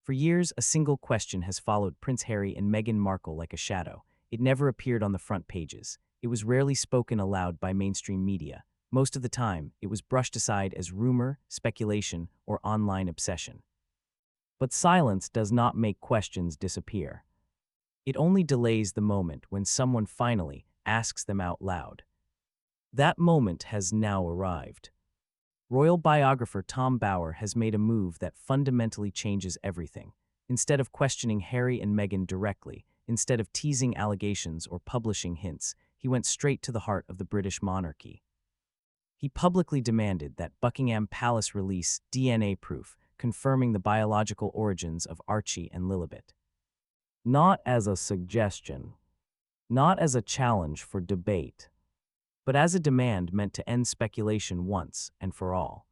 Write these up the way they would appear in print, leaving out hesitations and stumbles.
For years, a single question has followed Prince Harry and Meghan Markle like a shadow. It never appeared on the front pages. It was rarely spoken aloud by mainstream media. Most of the time, it was brushed aside as rumor, speculation, or online obsession. But silence does not make questions disappear. It only delays the moment when someone finally asks them out loud. That moment has now arrived. Royal biographer Tom Bower has made a move that fundamentally changes everything. Instead of questioning Harry and Meghan directly, instead of teasing allegations or publishing hints, he went straight to the heart of the British monarchy. He publicly demanded that Buckingham Palace release DNA proof confirming the biological origins of Archie and Lilibet. Not as a suggestion, not as a challenge for debate, but as a demand meant to end speculation once and for all.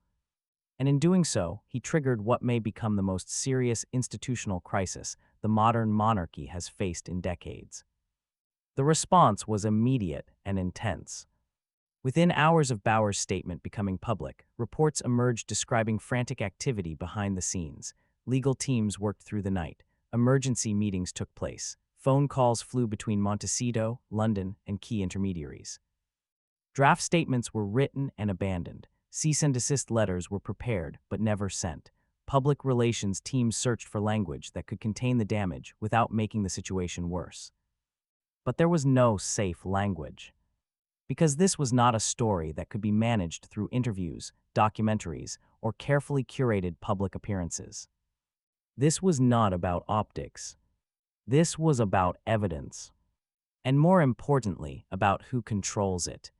And in doing so, he triggered what may become the most serious institutional crisis the modern monarchy has faced in decades. The response was immediate and intense. Within hours of Bower's statement becoming public, reports emerged describing frantic activity behind the scenes. Legal teams worked through the night. Emergency meetings took place. Phone calls flew between Montecito, London, and key intermediaries. Draft statements were written and abandoned. Cease and desist letters were prepared but never sent. Public relations teams searched for language that could contain the damage without making the situation worse. But there was no safe language. Because this was not a story that could be managed through interviews, documentaries, or carefully curated public appearances. This was not about optics. This was about evidence. And more importantly, about who controls it.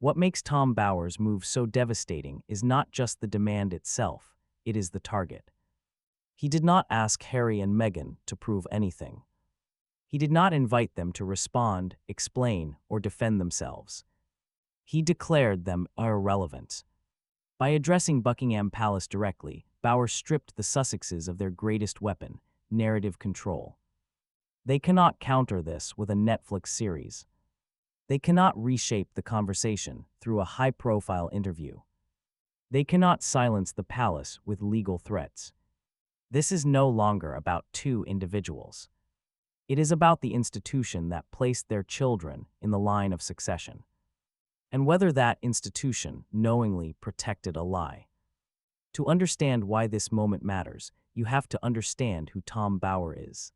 What makes Tom Bower's move so devastating is not just the demand itself, it is the target. He did not ask Harry and Meghan to prove anything. He did not invite them to respond, explain, or defend themselves. He declared them irrelevant. By addressing Buckingham Palace directly, Bower stripped the Sussexes of their greatest weapon, narrative control. They cannot counter this with a Netflix series. They cannot reshape the conversation through a high-profile interview. They cannot silence the palace with legal threats. This is no longer about two individuals. It is about the institution that placed their children in the line of succession, and whether that institution knowingly protected a lie. To understand why this moment matters, you have to understand who Tom Bower is.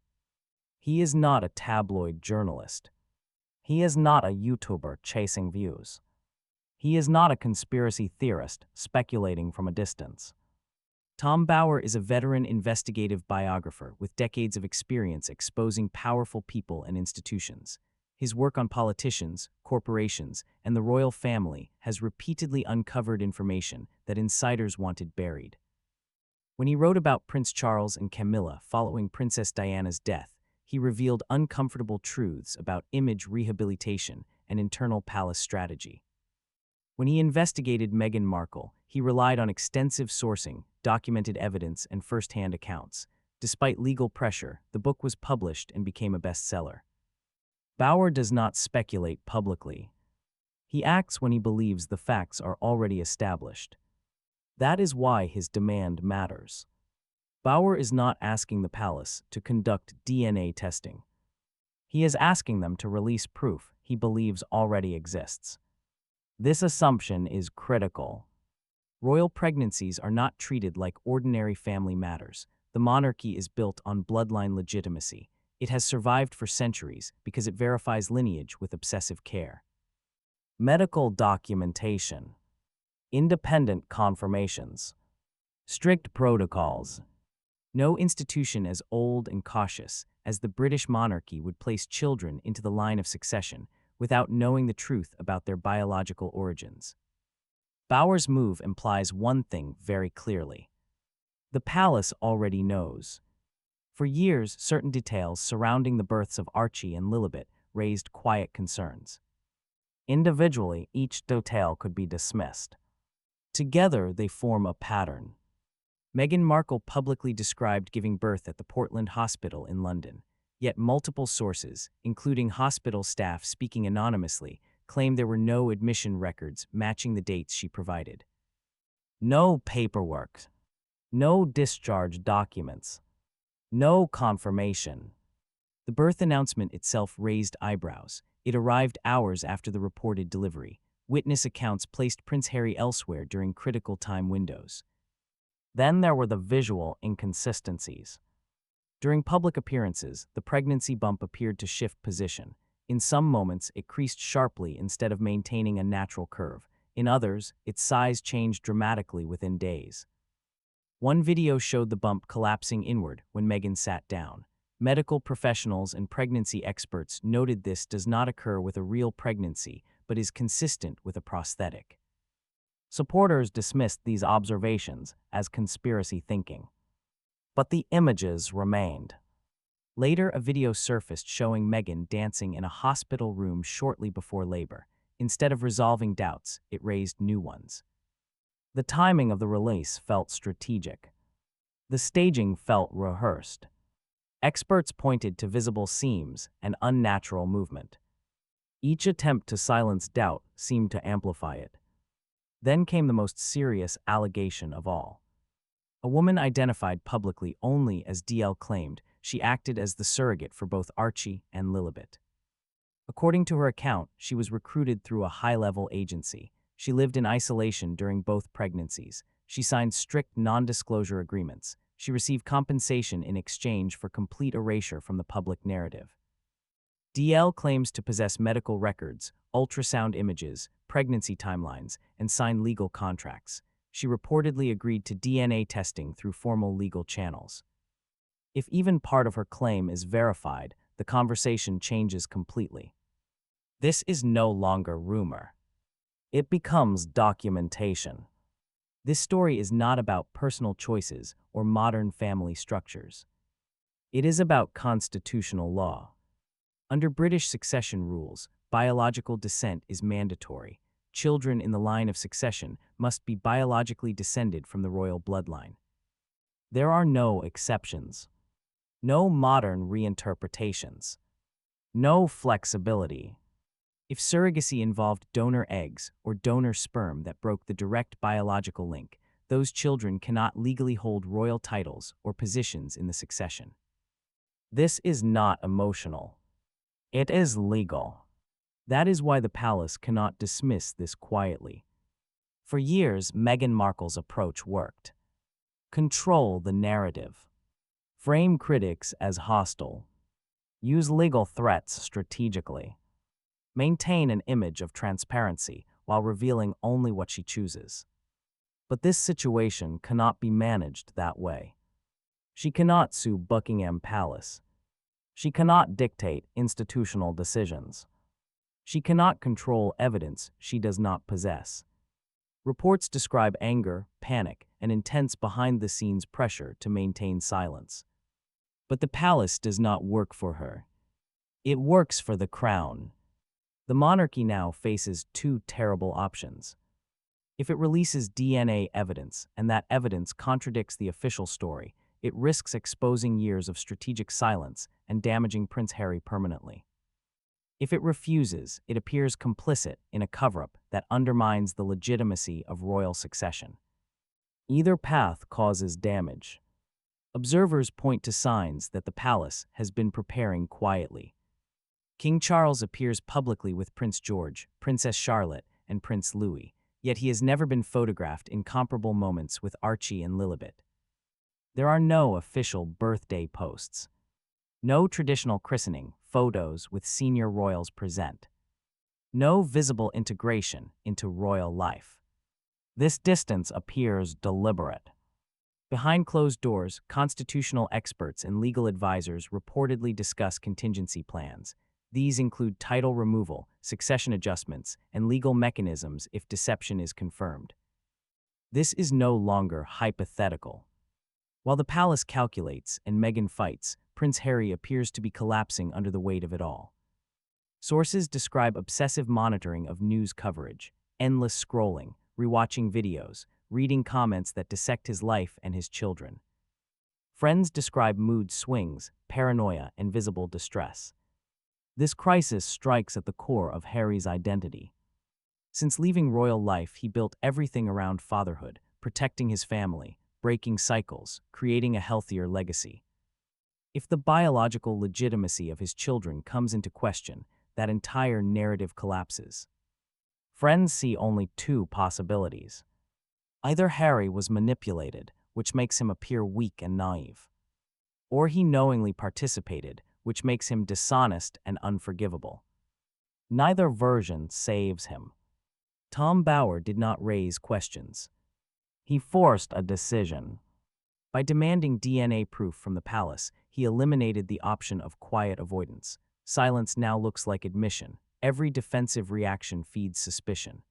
He is not a tabloid journalist. He is not a YouTuber chasing views. He is not a conspiracy theorist speculating from a distance. Tom Bower is a veteran investigative biographer with decades of experience exposing powerful people and institutions. His work on politicians, corporations, and the royal family has repeatedly uncovered information that insiders wanted buried. When he wrote about Prince Charles and Camilla following Princess Diana's death, he revealed uncomfortable truths about image rehabilitation and internal palace strategy. When he investigated Meghan Markle, he relied on extensive sourcing, documented evidence, and first-hand accounts. Despite legal pressure, the book was published and became a bestseller. Bower does not speculate publicly. He acts when he believes the facts are already established. That is why his demand matters. Bower is not asking the palace to conduct DNA testing. He is asking them to release proof he believes already exists. This assumption is critical. Royal pregnancies are not treated like ordinary family matters. The monarchy is built on bloodline legitimacy. It has survived for centuries because it verifies lineage with obsessive care. Medical documentation, independent confirmations, strict protocols. No institution as old and cautious as the British monarchy would place children into the line of succession without knowing the truth about their biological origins. Bower's move implies one thing very clearly. The palace already knows. For years, certain details surrounding the births of Archie and Lilibet raised quiet concerns. Individually, each detail could be dismissed. Together, they form a pattern. Meghan Markle publicly described giving birth at the Portland Hospital in London, yet multiple sources, including hospital staff speaking anonymously, claimed there were no admission records matching the dates she provided. No paperwork. No discharge documents. No confirmation. The birth announcement itself raised eyebrows. It arrived hours after the reported delivery. Witness accounts placed Prince Harry elsewhere during critical time windows. Then there were the visual inconsistencies. During public appearances, the pregnancy bump appeared to shift position. In some moments, it creased sharply instead of maintaining a natural curve. In others, its size changed dramatically within days. One video showed the bump collapsing inward when Meghan sat down. Medical professionals and pregnancy experts noted this does not occur with a real pregnancy, but is consistent with a prosthetic. Supporters dismissed these observations as conspiracy thinking. But the images remained. Later, a video surfaced showing Meghan dancing in a hospital room shortly before labor. Instead of resolving doubts, it raised new ones. The timing of the release felt strategic. The staging felt rehearsed. Experts pointed to visible seams and unnatural movement. Each attempt to silence doubt seemed to amplify it. Then came the most serious allegation of all. A woman identified publicly only as DL claimed she acted as the surrogate for both Archie and Lilibet. According to her account, she was recruited through a high-level agency. She lived in isolation during both pregnancies. She signed strict non-disclosure agreements. She received compensation in exchange for complete erasure from the public narrative. DL claims to possess medical records, ultrasound images, pregnancy timelines, and signed legal contracts. She reportedly agreed to DNA testing through formal legal channels. If even part of her claim is verified, the conversation changes completely. This is no longer rumor. It becomes documentation. This story is not about personal choices or modern family structures. It is about constitutional law. Under British succession rules, biological descent is mandatory. Children in the line of succession must be biologically descended from the royal bloodline. There are no exceptions. No modern reinterpretations. No flexibility. If surrogacy involved donor eggs or donor sperm that broke the direct biological link, those children cannot legally hold royal titles or positions in the succession. This is not emotional. It is legal. That is why the palace cannot dismiss this quietly. For years, Meghan Markle's approach worked. Control the narrative. Frame critics as hostile. Use legal threats strategically. Maintain an image of transparency while revealing only what she chooses. But this situation cannot be managed that way. She cannot sue Buckingham Palace. She cannot dictate institutional decisions. She cannot control evidence she does not possess. Reports describe anger, panic, and intense behind-the-scenes pressure to maintain silence. But the palace does not work for her. It works for the crown. The monarchy now faces two terrible options. If it releases DNA evidence and that evidence contradicts the official story, it risks exposing years of strategic silence and damaging Prince Harry permanently. If it refuses, it appears complicit in a cover-up that undermines the legitimacy of royal succession. Either path causes damage. Observers point to signs that the palace has been preparing quietly. King Charles appears publicly with Prince George, Princess Charlotte, and Prince Louis, yet he has never been photographed in comparable moments with Archie and Lilibet. There are no official birthday posts. No traditional christening photos with senior royals present. No visible integration into royal life. This distance appears deliberate. Behind closed doors, constitutional experts and legal advisors reportedly discuss contingency plans. These include title removal, succession adjustments, and legal mechanisms if deception is confirmed. This is no longer hypothetical. While the palace calculates and Meghan fights, Prince Harry appears to be collapsing under the weight of it all. Sources describe obsessive monitoring of news coverage, endless scrolling, rewatching videos, reading comments that dissect his life and his children. Friends describe mood swings, paranoia, and visible distress. This crisis strikes at the core of Harry's identity. Since leaving royal life, he built everything around fatherhood, protecting his family, breaking cycles, creating a healthier legacy. If the biological legitimacy of his children comes into question, that entire narrative collapses. Friends see only two possibilities. Either Harry was manipulated, which makes him appear weak and naive, or he knowingly participated, which makes him dishonest and unforgivable. Neither version saves him. Tom Bower did not raise questions. He forced a decision. By demanding DNA proof from the palace, he eliminated the option of quiet avoidance. Silence now looks like admission. Every defensive reaction feeds suspicion.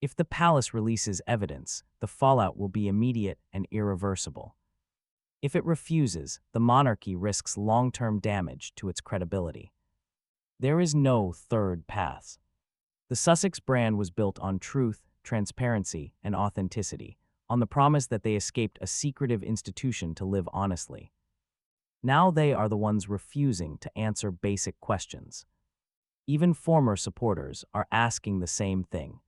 If the palace releases evidence, the fallout will be immediate and irreversible. If it refuses, the monarchy risks long-term damage to its credibility. There is no third path. The Sussex brand was built on truth, transparency, and authenticity, on the promise that they escaped a secretive institution to live honestly. Now they are the ones refusing to answer basic questions. Even former supporters are asking the same thing.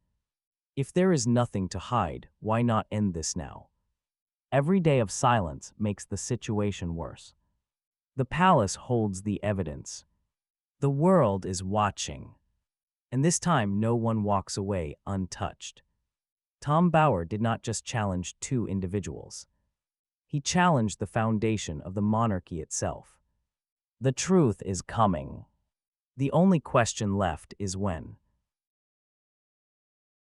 If there is nothing to hide, why not end this now? Every day of silence makes the situation worse. The palace holds the evidence. The world is watching. And this time, no one walks away untouched. Tom Bower did not just challenge two individuals. He challenged the foundation of the monarchy itself. The truth is coming. The only question left is when.